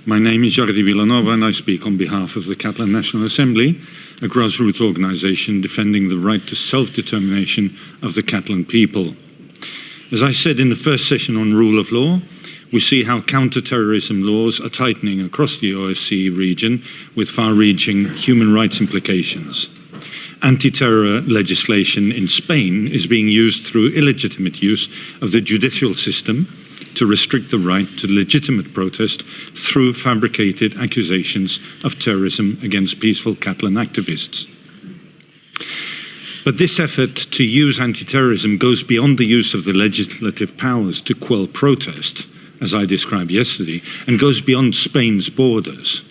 My name is Jordi Vilanova and I speak on behalf of the Catalan National Assembly, a grassroots organisation defending the right to self-determination of the Catalan people. As I said in the first session on rule of law, we see how counter-terrorism laws are tightening across the OSCE region with far-reaching human rights implications. Anti-terror legislation in Spain is being used through illegitimate use of the judicial system to restrict the right to legitimate protest through fabricated accusations of terrorism against peaceful Catalan activists. But this effort to use anti-terrorism goes beyond the use of the legislative powers to quell protest, as I described yesterday, and goes beyond Spain's borders.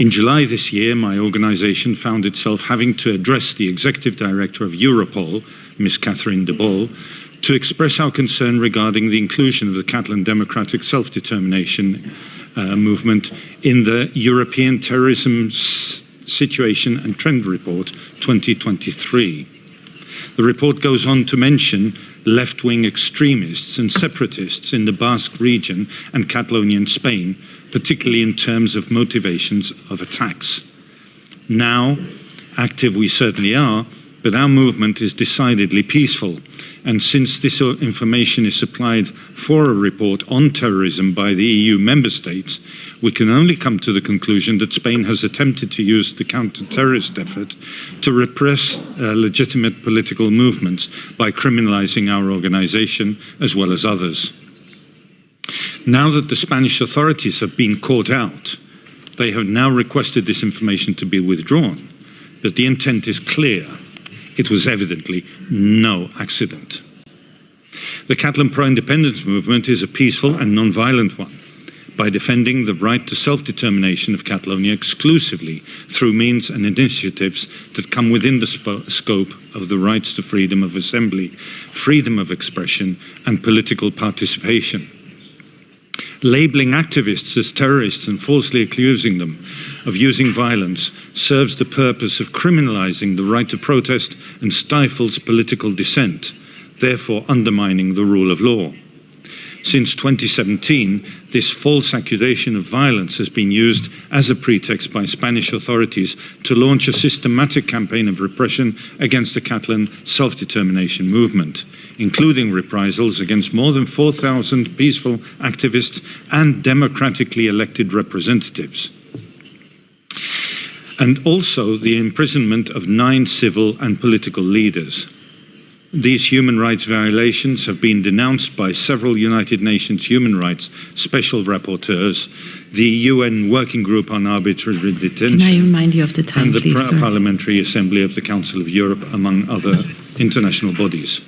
In July this year, my organisation found itself having to address the Executive Director of Europol, Ms. Catherine de Boll, to express our concern regarding the inclusion of the Catalan Democratic Self-Determination movement in the European Terrorism Situation and Trend Report 2023. The report goes on to mention left-wing extremists and separatists in the Basque region and Catalonian Spain, particularly in terms of motivations of attacks. Now, active we certainly are, but our movement is decidedly peaceful. And since this information is supplied for a report on terrorism by the EU member states, we can only come to the conclusion that Spain has attempted to use the counter-terrorist effort to repress legitimate political movements by criminalizing our organization as well as others. Now that the Spanish authorities have been caught out, they have now requested this information to be withdrawn. But the intent is clear. It was evidently no accident. The Catalan pro-independence movement is a peaceful and non-violent one, by defending the right to self-determination of Catalonia exclusively through means and initiatives that come within the scope of the rights to freedom of assembly, freedom of expression, and political participation. Labeling activists as terrorists and falsely accusing them of using violence serves the purpose of criminalizing the right to protest and stifles political dissent, therefore undermining the rule of law. Since 2017, this false accusation of violence has been used as a pretext by Spanish authorities to launch a systematic campaign of repression against the Catalan self-determination movement, including reprisals against more than 4,000 peaceful activists and democratically elected representatives. And also the imprisonment of 9 civil and political leaders. These human rights violations have been denounced by several United Nations human rights special rapporteurs, the UN Working Group on Arbitrary Detention, Can I remind you of the time, and the please, Parliamentary Assembly of the Council of Europe, among other international bodies.